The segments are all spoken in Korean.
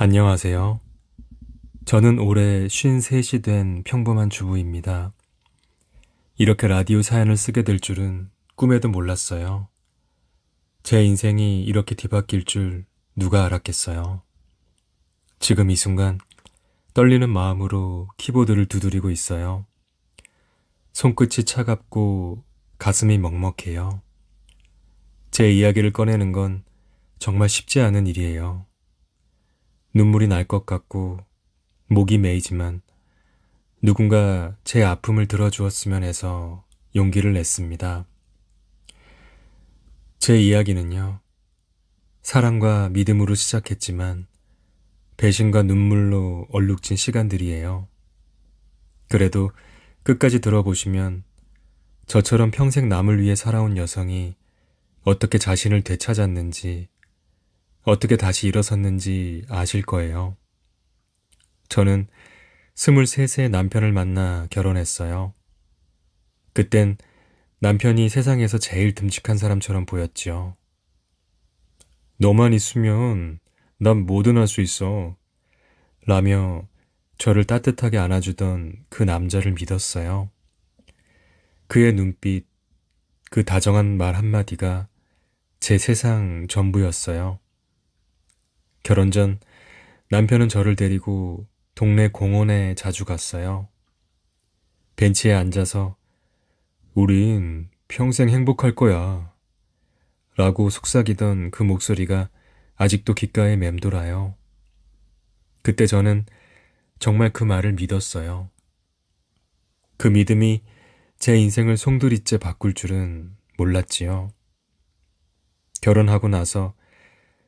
안녕하세요. 저는 올해 53이 된 평범한 주부입니다. 이렇게 라디오 사연을 쓰게 될 줄은 꿈에도 몰랐어요. 제 인생이 이렇게 뒤바뀔 줄 누가 알았겠어요. 지금 이 순간 떨리는 마음으로 키보드를 두드리고 있어요. 손끝이 차갑고 가슴이 먹먹해요. 제 이야기를 꺼내는 건 정말 쉽지 않은 일이에요. 눈물이 날 것 같고 목이 메이지만 누군가 제 아픔을 들어주었으면 해서 용기를 냈습니다. 제 이야기는요, 사랑과 믿음으로 시작했지만 배신과 눈물로 얼룩진 시간들이에요. 그래도 끝까지 들어보시면 저처럼 평생 남을 위해 살아온 여성이 어떻게 자신을 되찾았는지, 어떻게 다시 일어섰는지 아실 거예요. 저는 23세 남편을 만나 결혼했어요. 그땐 남편이 세상에서 제일 듬직한 사람처럼 보였죠. 너만 있으면 난 뭐든 할 수 있어. 라며 저를 따뜻하게 안아주던 그 남자를 믿었어요. 그의 눈빛, 그 다정한 말 한마디가 제 세상 전부였어요. 결혼 전 남편은 저를 데리고 동네 공원에 자주 갔어요. 벤치에 앉아서 우린 평생 행복할 거야 라고 속삭이던 그 목소리가 아직도 귓가에 맴돌아요. 그때 저는 정말 그 말을 믿었어요. 그 믿음이 제 인생을 송두리째 바꿀 줄은 몰랐지요. 결혼하고 나서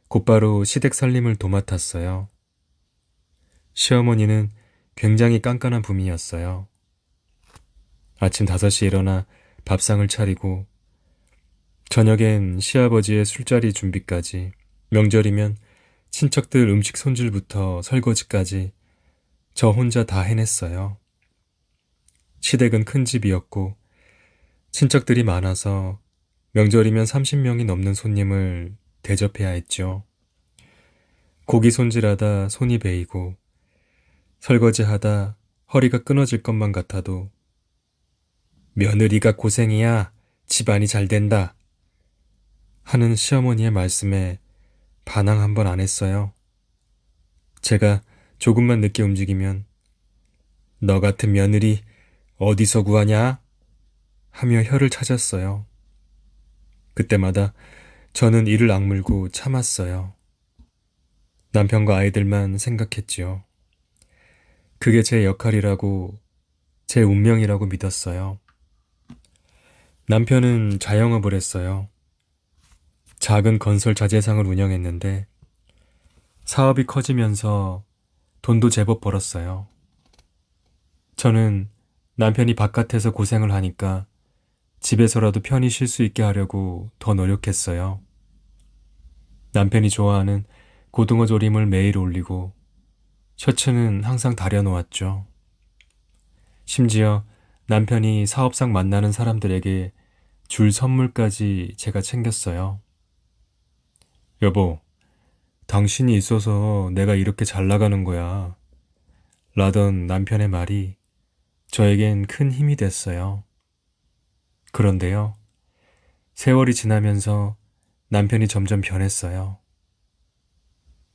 곧바로 시댁 살림을 도맡았어요. 시어머니는 굉장히 깐깐한 분이었어요. 아침 5시에 일어나 밥상을 차리고 저녁엔 시아버지의 술자리 준비까지, 명절이면 친척들 음식 손질부터 설거지까지 저 혼자 다 해냈어요. 시댁은 큰 집이었고 친척들이 많아서 명절이면 30명이 넘는 손님을 대접해야 했죠. 고기 손질하다 손이 베이고 설거지하다 허리가 끊어질 것만 같아도 며느리가 고생이야, 집안이 잘 된다 하는 시어머니의 말씀에 반항 한 번 안 했어요. 제가 조금만 늦게 움직이면 너 같은 며느리 어디서 구하냐? 하며 혀를 찾았어요. 그때마다 저는 이를 악물고 참았어요. 남편과 아이들만 생각했지요. 그게 제 역할이라고, 제 운명이라고 믿었어요. 남편은 자영업을 했어요. 작은 건설 자재상을 운영했는데 사업이 커지면서 돈도 제법 벌었어요. 저는 남편이 바깥에서 고생을 하니까 집에서라도 편히 쉴 수 있게 하려고 더 노력했어요. 남편이 좋아하는 고등어 조림을 매일 올리고 셔츠는 항상 다려놓았죠. 심지어 남편이 사업상 만나는 사람들에게 줄 선물까지 제가 챙겼어요. 여보, 당신이 있어서 내가 이렇게 잘 나가는 거야. 라던 남편의 말이 저에겐 큰 힘이 됐어요. 그런데요, 세월이 지나면서 남편이 점점 변했어요.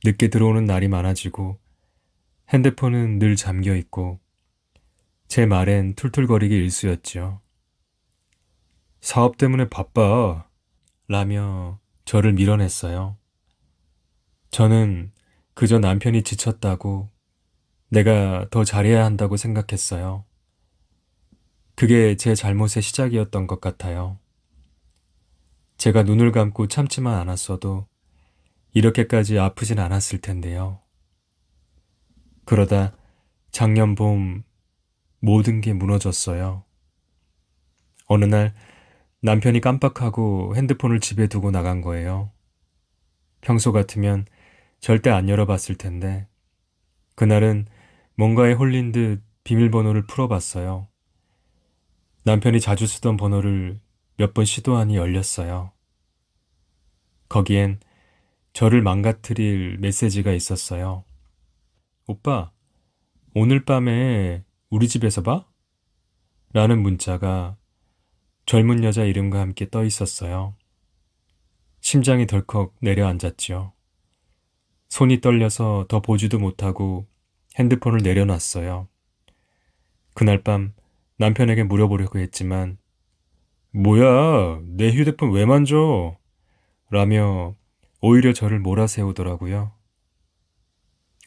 늦게 들어오는 날이 많아지고 핸드폰은 늘 잠겨 있고 제 말엔 툴툴거리기 일쑤였죠. 사업 때문에 바빠 라며 저를 밀어냈어요. 저는 그저 남편이 지쳤다고, 내가 더 잘해야 한다고 생각했어요. 그게 제 잘못의 시작이었던 것 같아요. 제가 눈을 감고 참지만 않았어도 이렇게까지 아프진 않았을 텐데요. 그러다 작년 봄 모든 게 무너졌어요. 어느 날 남편이 깜빡하고 핸드폰을 집에 두고 나간 거예요. 평소 같으면 절대 안 열어봤을 텐데 그날은 뭔가에 홀린 듯 비밀번호를 풀어봤어요. 남편이 자주 쓰던 번호를 몇 번 시도하니 열렸어요. 거기엔 저를 망가뜨릴 메시지가 있었어요. 오빠, 오늘 밤에 우리 집에서 봐? 라는 문자가 젊은 여자 이름과 함께 떠 있었어요. 심장이 덜컥 내려앉았지요. 손이 떨려서 더 보지도 못하고 핸드폰을 내려놨어요. 그날 밤 남편에게 물어보려고 했지만 뭐야, 내 휴대폰 왜 만져? 라며 오히려 저를 몰아세우더라고요.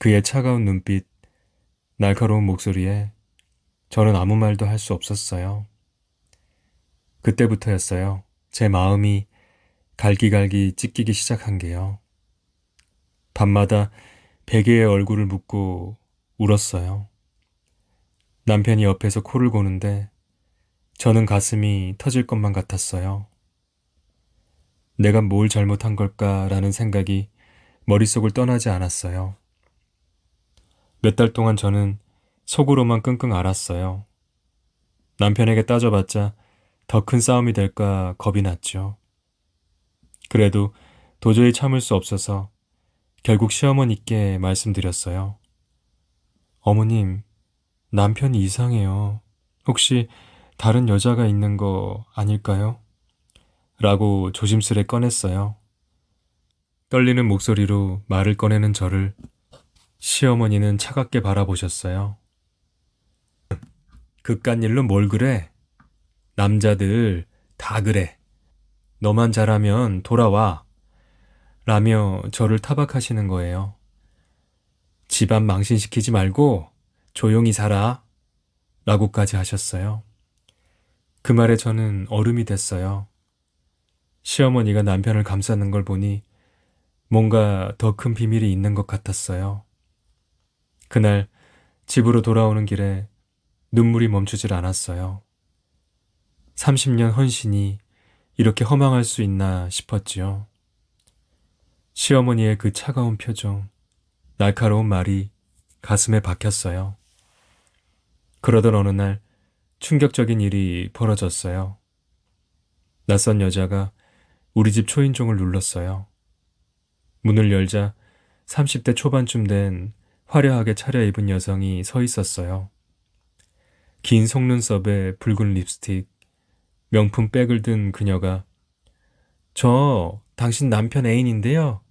그의 차가운 눈빛, 날카로운 목소리에 저는 아무 말도 할 수 없었어요. 그때부터였어요. 제 마음이 갈기갈기 찢기기 시작한 게요. 밤마다 베개에 얼굴을 묻고 울었어요. 남편이 옆에서 코를 고는데 저는 가슴이 터질 것만 같았어요. 내가 뭘 잘못한 걸까라는 생각이 머릿속을 떠나지 않았어요. 몇 달 동안 저는 속으로만 끙끙 앓았어요. 남편에게 따져봤자 더 큰 싸움이 될까 겁이 났죠. 그래도 도저히 참을 수 없어서 결국 시어머니께 말씀드렸어요. 어머님, 남편이 이상해요. 혹시 다른 여자가 있는 거 아닐까요? 라고 조심스레 꺼냈어요. 떨리는 목소리로 말을 꺼내는 저를 시어머니는 차갑게 바라보셨어요. 그깟 일로 뭘 그래? 남자들 다 그래. 너만 잘하면 돌아와. 라며 저를 타박하시는 거예요. 집안 망신시키지 말고 조용히 살아. 라고까지 하셨어요. 그 말에 저는 얼음이 됐어요. 시어머니가 남편을 감싸는 걸 보니 뭔가 더 큰 비밀이 있는 것 같았어요. 그날 집으로 돌아오는 길에 눈물이 멈추질 않았어요. 30년 헌신이 이렇게 허망할 수 있나 싶었지요. 시어머니의 그 차가운 표정, 날카로운 말이 가슴에 박혔어요. 그러던 어느 날 충격적인 일이 벌어졌어요. 낯선 여자가 우리 집 초인종을 눌렀어요. 문을 열자 30대 초반쯤 된 화려하게 차려입은 여성이 서 있었어요. 긴 속눈썹에 붉은 립스틱, 명품 백을 든 그녀가 저 당신 남편 애인인데요.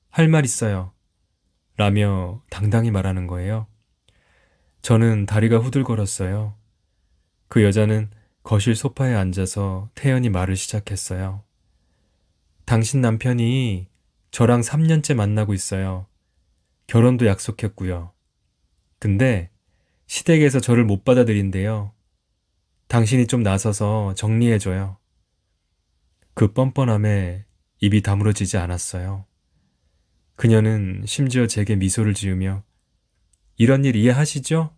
할 말 있어요. 라며 당당히 말하는 거예요. 저는 다리가 후들거렸어요. 그 여자는 거실 소파에 앉아서 태연히 말을 시작했어요. 당신 남편이 저랑 3년째 만나고 있어요. 결혼도 약속했고요. 근데 시댁에서 저를 못 받아들인대요. 당신이 좀 나서서 정리해줘요. 그 뻔뻔함에 입이 다물어지지 않았어요. 그녀는 심지어 제게 미소를 지으며 이런 일 이해하시죠?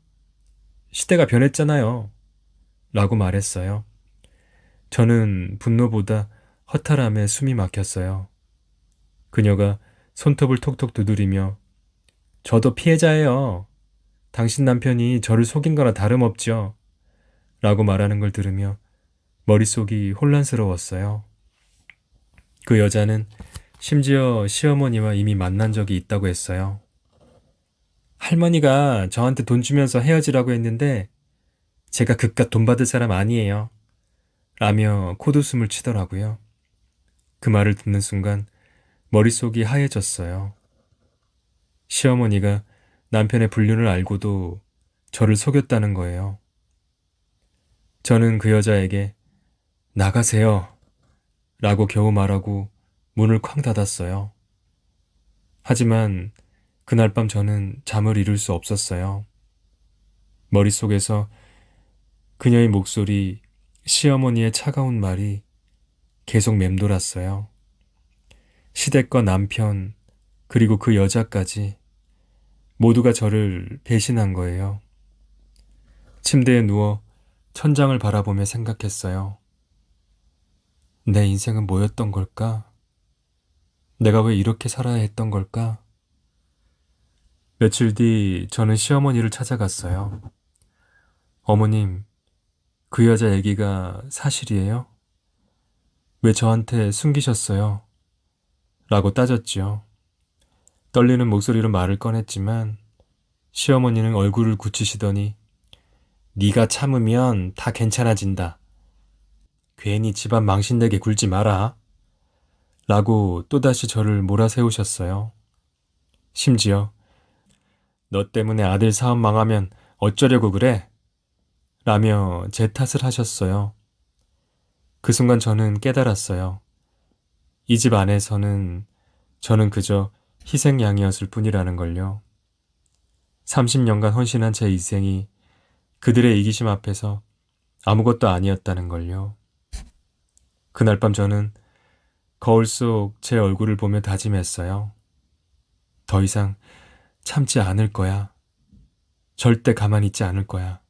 시대가 변했잖아요. 라고 말했어요. 저는 분노보다 허탈함에 숨이 막혔어요. 그녀가 손톱을 톡톡 두드리며 저도 피해자예요. 당신 남편이 저를 속인 거나 다름없죠. 라고 말하는 걸 들으며 머릿속이 혼란스러웠어요. 그 여자는 심지어 시어머니와 이미 만난 적이 있다고 했어요. 할머니가 저한테 돈 주면서 헤어지라고 했는데 제가 그깟 돈 받을 사람 아니에요. 라며 콧웃음을 치더라고요. 그 말을 듣는 순간 머릿속이 하얘졌어요. 시어머니가 남편의 불륜을 알고도 저를 속였다는 거예요. 저는 그 여자에게 나가세요. 라고 겨우 말하고 문을 쾅 닫았어요. 하지만 그날 밤 저는 잠을 이룰 수 없었어요. 머릿속에서 그녀의 목소리, 시어머니의 차가운 말이 계속 맴돌았어요. 시댁과 남편, 그리고 그 여자까지 모두가 저를 배신한 거예요. 침대에 누워 천장을 바라보며 생각했어요. 내 인생은 뭐였던 걸까? 내가 왜 이렇게 살아야 했던 걸까? 며칠 뒤 저는 시어머니를 찾아갔어요. 어머님, 그 여자 얘기가 사실이에요? 왜 저한테 숨기셨어요? 라고 따졌지요. 떨리는 목소리로 말을 꺼냈지만 시어머니는 얼굴을 굳히시더니 네가 참으면 다 괜찮아진다. 괜히 집안 망신되게 굴지 마라. 라고 또다시 저를 몰아세우셨어요. 심지어 너 때문에 아들 사업 망하면 어쩌려고 그래? 라며 제 탓을 하셨어요. 그 순간 저는 깨달았어요. 이 집 안에서는 저는 그저 희생양이었을 뿐이라는 걸요. 30년간 헌신한 제 인생이 그들의 이기심 앞에서 아무것도 아니었다는 걸요. 그날 밤 저는 거울 속 제 얼굴을 보며 다짐했어요. 더 이상 참지 않을 거야. 절대 가만히 있지 않을 거야.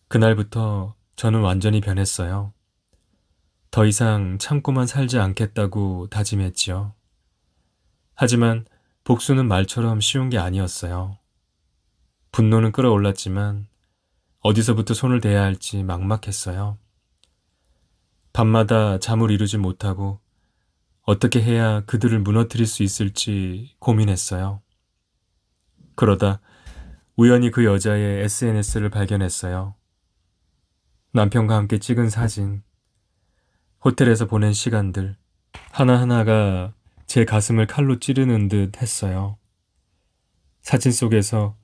그날부터 저는 완전히 변했어요. 더 이상 참고만 살지 않겠다고 다짐했지요. 하지만 복수는 말처럼 쉬운 게 아니었어요. 분노는 끌어올랐지만 어디서부터 손을 대야 할지 막막했어요. 밤마다 잠을 이루지 못하고 어떻게 해야 그들을 무너뜨릴 수 있을지 고민했어요. 그러다 우연히 그 여자의 SNS를 발견했어요. 남편과 함께 찍은 사진, 호텔에서 보낸 시간들, 하나하나가 제 가슴을 칼로 찌르는 듯 했어요. 사진 속에서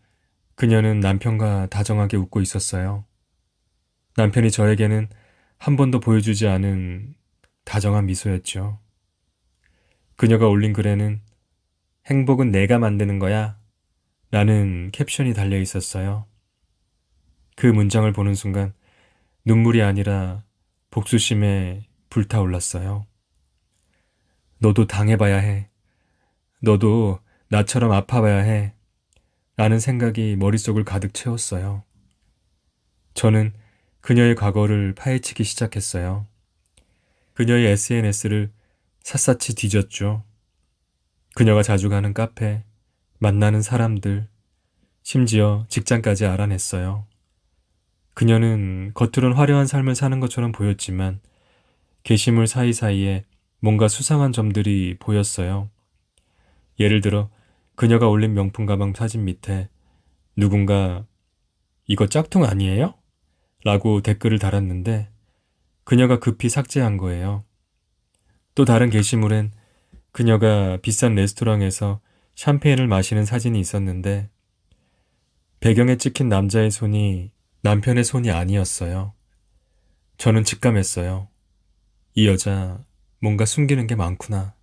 그녀는 남편과 다정하게 웃고 있었어요. 남편이 저에게는 한 번도 보여주지 않은 다정한 미소였죠. 그녀가 올린 글에는 행복은 내가 만드는 거야 라는 캡션이 달려 있었어요. 그 문장을 보는 순간 눈물이 아니라 복수심에 불타올랐어요. 너도 당해봐야 해. 너도 나처럼 아파봐야 해. 라는 생각이 머릿속을 가득 채웠어요. 저는 그녀의 과거를 파헤치기 시작했어요. 그녀의 SNS를 샅샅이 뒤졌죠. 그녀가 자주 가는 카페, 만나는 사람들, 심지어 직장까지 알아냈어요. 그녀는 겉으론 화려한 삶을 사는 것처럼 보였지만 게시물 사이사이에 뭔가 수상한 점들이 보였어요. 예를 들어 그녀가 올린 명품 가방 사진 밑에 누군가 이거 짝퉁 아니에요? 라고 댓글을 달았는데 그녀가 급히 삭제한 거예요. 또 다른 게시물엔 그녀가 비싼 레스토랑에서 샴페인을 마시는 사진이 있었는데 배경에 찍힌 남자의 손이 남편의 손이 아니었어요. 저는 직감했어요. 이 여자 뭔가 숨기는 게 많구나.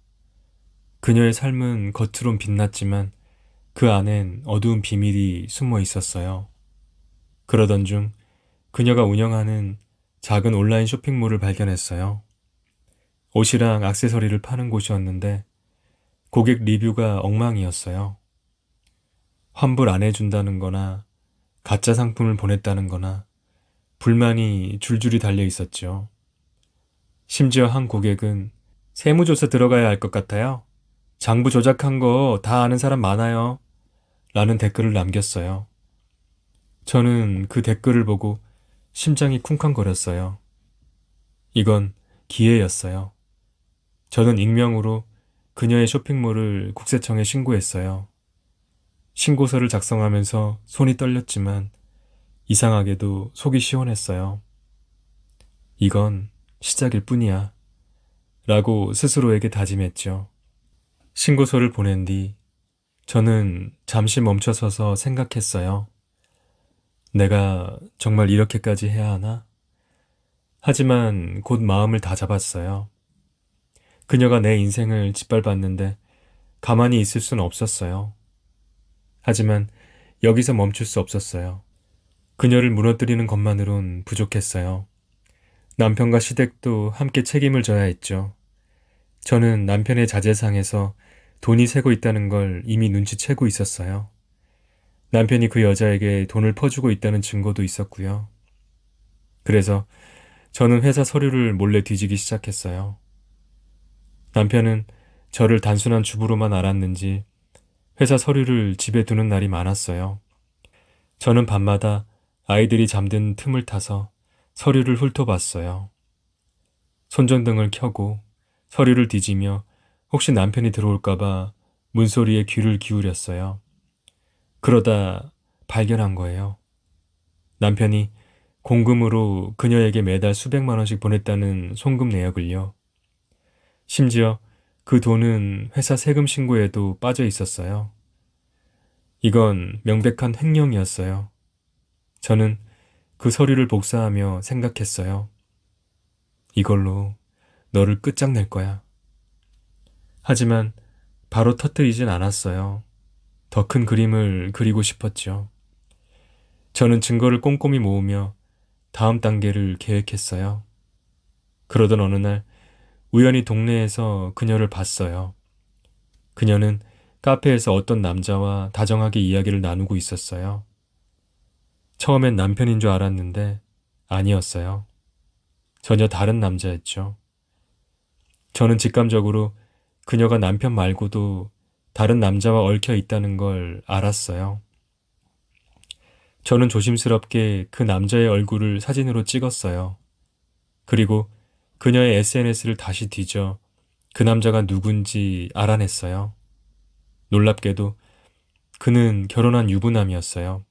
그녀의 삶은 겉으론 빛났지만 그 안엔 어두운 비밀이 숨어 있었어요. 그러던 중 그녀가 운영하는 작은 온라인 쇼핑몰을 발견했어요. 옷이랑 액세서리를 파는 곳이었는데 고객 리뷰가 엉망이었어요. 환불 안 해준다는 거나 가짜 상품을 보냈다는 거나 불만이 줄줄이 달려 있었죠. 심지어 한 고객은 세무조사 들어가야 할 것 같아요. 장부 조작한 거 다 아는 사람 많아요. 라는 댓글을 남겼어요. 저는 그 댓글을 보고 심장이 쿵쾅거렸어요. 이건 기회였어요. 저는 익명으로 그녀의 쇼핑몰을 국세청에 신고했어요. 신고서를 작성하면서 손이 떨렸지만 이상하게도 속이 시원했어요. 이건 시작일 뿐이야. 라고 스스로에게 다짐했죠. 신고서를 보낸 뒤 저는 잠시 멈춰서서 생각했어요. 내가 정말 이렇게까지 해야 하나? 하지만 곧 마음을 다잡았어요. 그녀가 내 인생을 짓밟았는데 가만히 있을 수는 없었어요. 하지만 여기서 멈출 수 없었어요. 그녀를 무너뜨리는 것만으론 부족했어요. 남편과 시댁도 함께 책임을 져야 했죠. 저는 남편의 자제상에서 돈이 새고 있다는 걸 이미 눈치채고 있었어요. 남편이 그 여자에게 돈을 퍼주고 있다는 증거도 있었고요. 그래서 저는 회사 서류를 몰래 뒤지기 시작했어요. 남편은 저를 단순한 주부로만 알았는지 회사 서류를 집에 두는 날이 많았어요. 저는 밤마다 아이들이 잠든 틈을 타서 서류를 훑어봤어요. 손전등을 켜고 서류를 뒤지며 혹시 남편이 들어올까봐 문소리에 귀를 기울였어요. 그러다 발견한 거예요. 남편이 공금으로 그녀에게 매달 수백만 원씩 보냈다는 송금 내역을요. 심지어 그 돈은 회사 세금 신고에도 빠져 있었어요. 이건 명백한 횡령이었어요. 저는 그 서류를 복사하며 생각했어요. 이걸로 너를 끝장낼 거야. 하지만 바로 터뜨리진 않았어요. 더 큰 그림을 그리고 싶었죠. 저는 증거를 꼼꼼히 모으며 다음 단계를 계획했어요. 그러던 어느 날 우연히 동네에서 그녀를 봤어요. 그녀는 카페에서 어떤 남자와 다정하게 이야기를 나누고 있었어요. 처음엔 남편인 줄 알았는데 아니었어요. 전혀 다른 남자였죠. 저는 직감적으로 그녀가 남편 말고도 다른 남자와 얽혀 있다는 걸 알았어요. 저는 조심스럽게 그 남자의 얼굴을 사진으로 찍었어요. 그리고 그녀의 SNS를 다시 뒤져 그 남자가 누군지 알아냈어요. 놀랍게도 그는 결혼한 유부남이었어요.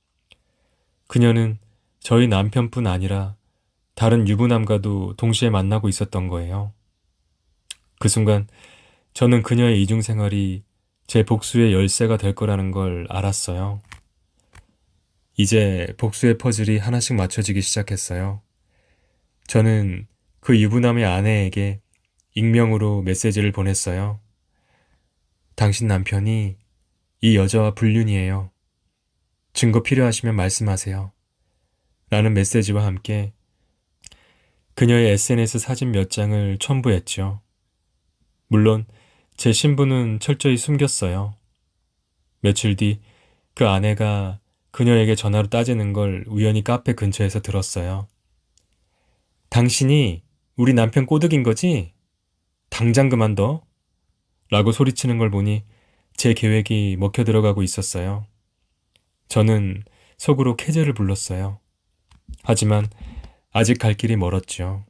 그녀는 저희 남편뿐 아니라 다른 유부남과도 동시에 만나고 있었던 거예요. 그 순간 저는 그녀의 이중생활이 제 복수의 열쇠가 될 거라는 걸 알았어요. 이제 복수의 퍼즐이 하나씩 맞춰지기 시작했어요. 저는 그 유부남의 아내에게 익명으로 메시지를 보냈어요. 당신 남편이 이 여자와 불륜이에요. 증거 필요하시면 말씀하세요. 라는 메시지와 함께 그녀의 SNS 사진 몇 장을 첨부했죠. 물론 제 신분은 철저히 숨겼어요. 며칠 뒤 그 아내가 그녀에게 전화로 따지는 걸 우연히 카페 근처에서 들었어요. 당신이 우리 남편 꼬드긴 거지? 당장 그만둬. 라고 소리치는 걸 보니 제 계획이 먹혀 들어가고 있었어요. 저는 속으로 캐제를 불렀어요. 하지만 아직 갈 길이 멀었죠.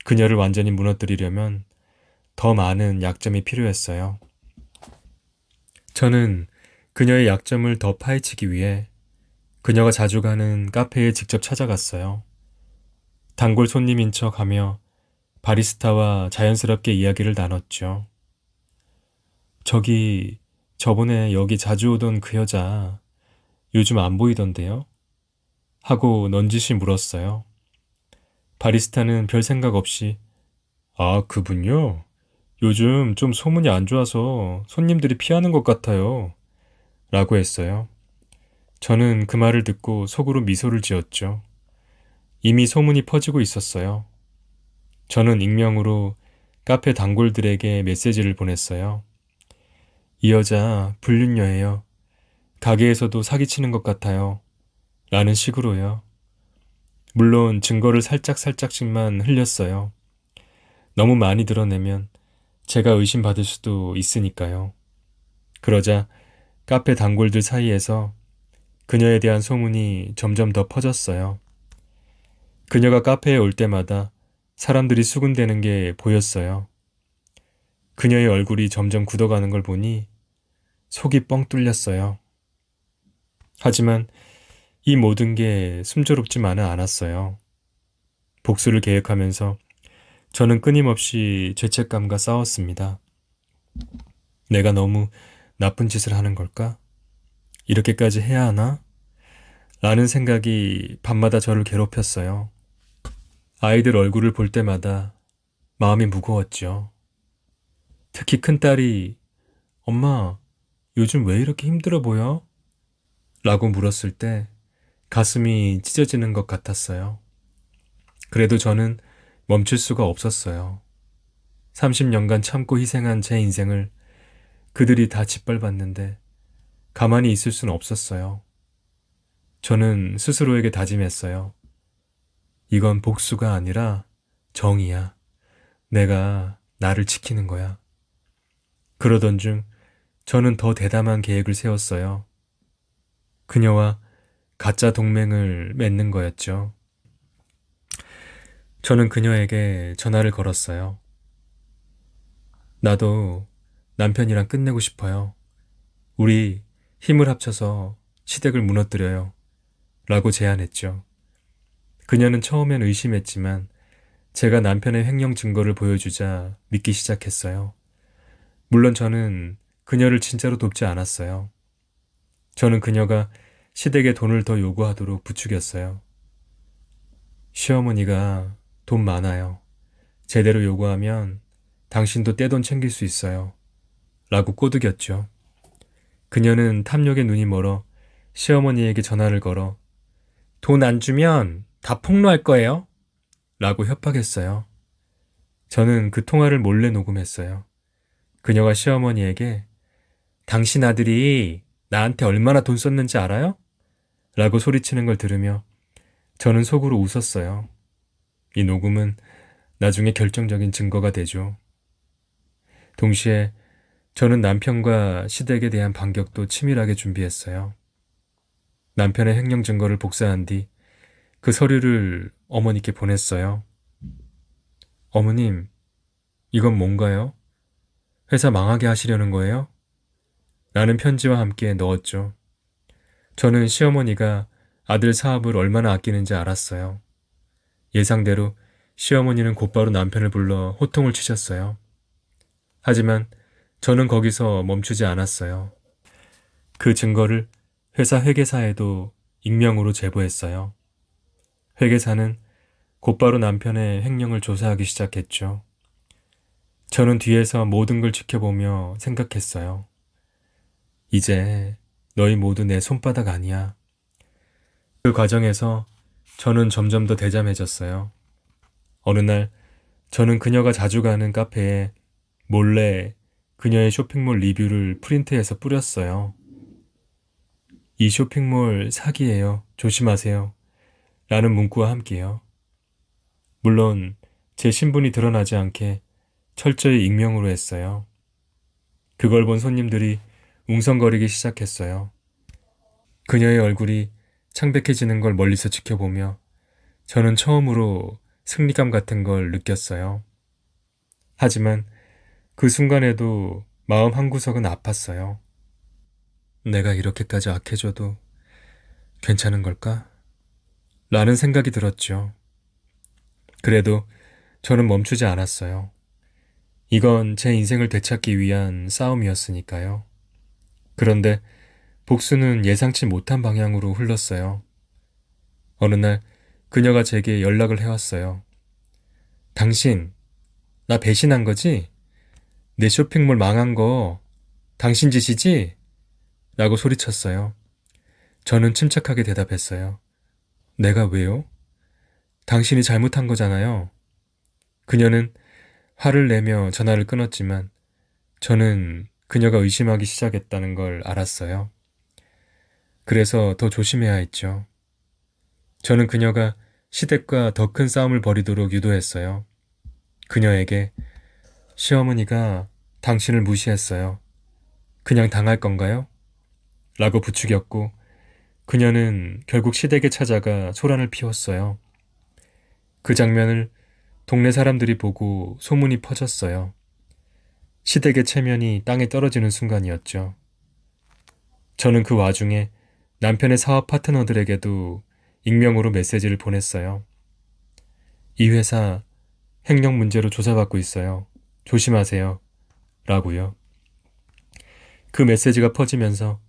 그녀를 완전히 무너뜨리려면 더 많은 약점이 필요했어요. 저는 그녀의 약점을 더 파헤치기 위해 그녀가 자주 가는 카페에 직접 찾아갔어요. 단골 손님인 척하며 바리스타와 자연스럽게 이야기를 나눴죠. 저기, 저번에 여기 자주 오던 그 여자 요즘 안 보이던데요? 하고 넌지시 물었어요. 바리스타는 별 생각 없이 아, 그분요? 요즘 좀 소문이 안 좋아서 손님들이 피하는 것 같아요. 라고 했어요. 저는 그 말을 듣고 속으로 미소를 지었죠. 이미 소문이 퍼지고 있었어요. 저는 익명으로 카페 단골들에게 메시지를 보냈어요. 이 여자 불륜녀예요. 가게에서도 사기치는 것 같아요. 라는 식으로요. 물론 증거를 살짝씩만 흘렸어요. 너무 많이 드러내면 제가 의심받을 수도 있으니까요. 그러자 카페 단골들 사이에서 그녀에 대한 소문이 점점 더 퍼졌어요. 그녀가 카페에 올 때마다 사람들이 수군대는 게 보였어요. 그녀의 얼굴이 점점 굳어가는 걸 보니 속이 뻥 뚫렸어요. 하지만 이 모든 게 순조롭지만은 않았어요. 복수를 계획하면서 저는 끊임없이 죄책감과 싸웠습니다. 내가 너무 나쁜 짓을 하는 걸까? 이렇게까지 해야 하나? 라는 생각이 밤마다 저를 괴롭혔어요. 아이들 얼굴을 볼 때마다 마음이 무거웠죠. 특히 큰딸이 엄마, 요즘 왜 이렇게 힘들어 보여? 라고 물었을 때 가슴이 찢어지는 것 같았어요. 그래도 저는 멈출 수가 없었어요. 30년간 참고 희생한 제 인생을 그들이 다 짓밟았는데 가만히 있을 수는 없었어요. 저는 스스로에게 다짐했어요. 이건 복수가 아니라 정의야. 내가 나를 지키는 거야. 그러던 중 저는 더 대담한 계획을 세웠어요. 그녀와 가짜 동맹을 맺는 거였죠. 저는 그녀에게 전화를 걸었어요. 나도 남편이랑 끝내고 싶어요. 우리 힘을 합쳐서 시댁을 무너뜨려요. 라고 제안했죠. 그녀는 처음엔 의심했지만 제가 남편의 횡령 증거를 보여주자 믿기 시작했어요. 물론 저는 그녀를 진짜로 돕지 않았어요. 저는 그녀가 시댁에 돈을 더 요구하도록 부추겼어요. 시어머니가 돈 많아요. 제대로 요구하면 당신도 떼돈 챙길 수 있어요. 라고 꼬드겼죠. 그녀는 탐욕에 눈이 멀어 시어머니에게 전화를 걸어 돈 안 주면 다 폭로할 거예요. 라고 협박했어요. 저는 그 통화를 몰래 녹음했어요. 그녀가 시어머니에게 당신 아들이 나한테 얼마나 돈 썼는지 알아요? 라고 소리치는 걸 들으며 저는 속으로 웃었어요. 이 녹음은 나중에 결정적인 증거가 되죠. 동시에 저는 남편과 시댁에 대한 반격도 치밀하게 준비했어요. 남편의 횡령 증거를 복사한 뒤 그 서류를 어머니께 보냈어요. 어머님, 이건 뭔가요? 회사 망하게 하시려는 거예요? 라는 편지와 함께 넣었죠. 저는 시어머니가 아들 사업을 얼마나 아끼는지 알았어요. 예상대로 시어머니는 곧바로 남편을 불러 호통을 치셨어요. 하지만 저는 거기서 멈추지 않았어요. 그 증거를 회사 회계사에도 익명으로 제보했어요. 회계사는 곧바로 남편의 횡령을 조사하기 시작했죠. 저는 뒤에서 모든 걸 지켜보며 생각했어요. 이제 너희 모두 내 손바닥 아니야. 그 과정에서 저는 점점 더 대담해졌어요. 어느 날 저는 그녀가 자주 가는 카페에 몰래 그녀의 쇼핑몰 리뷰를 프린트해서 뿌렸어요. 이 쇼핑몰 사기예요. 조심하세요. 라는 문구와 함께요. 물론 제 신분이 드러나지 않게 철저히 익명으로 했어요. 그걸 본 손님들이 웅성거리기 시작했어요. 그녀의 얼굴이 창백해지는 걸 멀리서 지켜보며 저는 처음으로 승리감 같은 걸 느꼈어요. 하지만 그 순간에도 마음 한구석은 아팠어요. 내가 이렇게까지 악해져도 괜찮은 걸까? 라는 생각이 들었죠. 그래도 저는 멈추지 않았어요. 이건 제 인생을 되찾기 위한 싸움이었으니까요. 그런데 복수는 예상치 못한 방향으로 흘렀어요. 어느 날 그녀가 제게 연락을 해왔어요. 당신, 나 배신한 거지? 내 쇼핑몰 망한 거 당신 짓이지? 라고 소리쳤어요. 저는 침착하게 대답했어요. 내가 왜요? 당신이 잘못한 거잖아요. 그녀는 화를 내며 전화를 끊었지만 저는 그녀가 의심하기 시작했다는 걸 알았어요. 그래서 더 조심해야 했죠. 저는 그녀가 시댁과 더 큰 싸움을 벌이도록 유도했어요. 그녀에게 시어머니가 당신을 무시했어요. 그냥 당할 건가요? 라고 부추겼고 그녀는 결국 시댁에 찾아가 소란을 피웠어요. 그 장면을 동네 사람들이 보고 소문이 퍼졌어요. 시댁의 체면이 땅에 떨어지는 순간이었죠. 저는 그 와중에 남편의 사업 파트너들에게도 익명으로 메시지를 보냈어요. 이 회사 횡령 문제로 조사받고 있어요. 조심하세요. 라고요. 그 메시지가 퍼지면서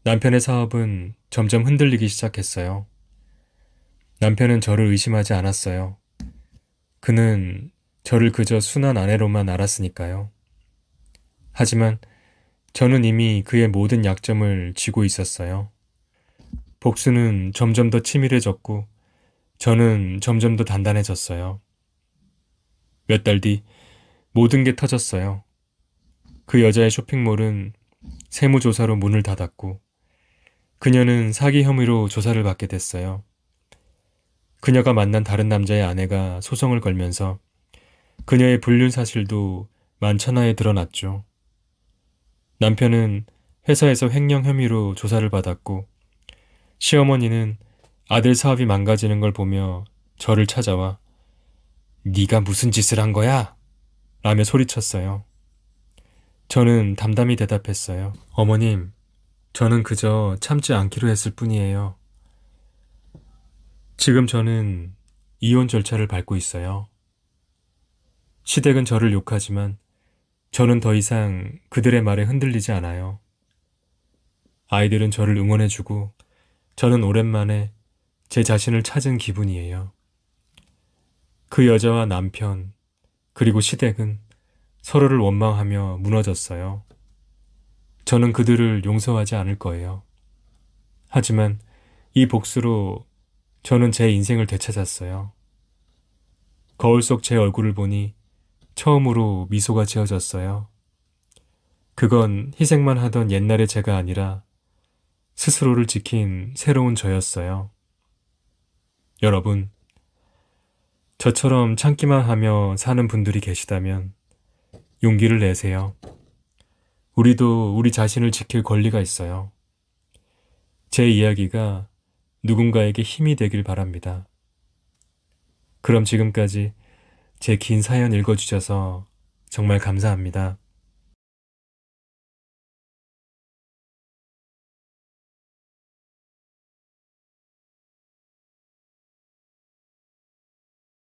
남편의 사업은 점점 흔들리기 시작했어요. 남편은 저를 의심하지 않았어요. 그는 저를 그저 순한 아내로만 알았으니까요. 하지만 저는 이미 그의 모든 약점을 쥐고 있었어요. 복수는 점점 더 치밀해졌고 저는 점점 더 단단해졌어요. 몇 달 뒤 모든 게 터졌어요. 그 여자의 쇼핑몰은 세무조사로 문을 닫았고 그녀는 사기 혐의로 조사를 받게 됐어요. 그녀가 만난 다른 남자의 아내가 소송을 걸면서 그녀의 불륜 사실도 만천하에 드러났죠. 남편은 회사에서 횡령 혐의로 조사를 받았고 시어머니는 아들 사업이 망가지는 걸 보며 저를 찾아와 네가 무슨 짓을 한 거야? 라며 소리쳤어요. 저는 담담히 대답했어요. 어머님, 저는 그저 참지 않기로 했을 뿐이에요. 지금 저는 이혼 절차를 밟고 있어요. 시댁은 저를 욕하지만 저는 더 이상 그들의 말에 흔들리지 않아요. 아이들은 저를 응원해주고 저는 오랜만에 제 자신을 찾은 기분이에요. 그 여자와 남편, 그리고 시댁은 서로를 원망하며 무너졌어요. 저는 그들을 용서하지 않을 거예요. 하지만 이 복수로 저는 제 인생을 되찾았어요. 거울 속 제 얼굴을 보니 처음으로 미소가 지어졌어요. 그건 희생만 하던 옛날의 제가 아니라 스스로를 지킨 새로운 저였어요. 여러분, 저처럼 참기만 하며 사는 분들이 계시다면 용기를 내세요. 우리도 우리 자신을 지킬 권리가 있어요. 제 이야기가 누군가에게 힘이 되길 바랍니다. 그럼 지금까지 제 긴 사연 읽어주셔서 정말 감사합니다.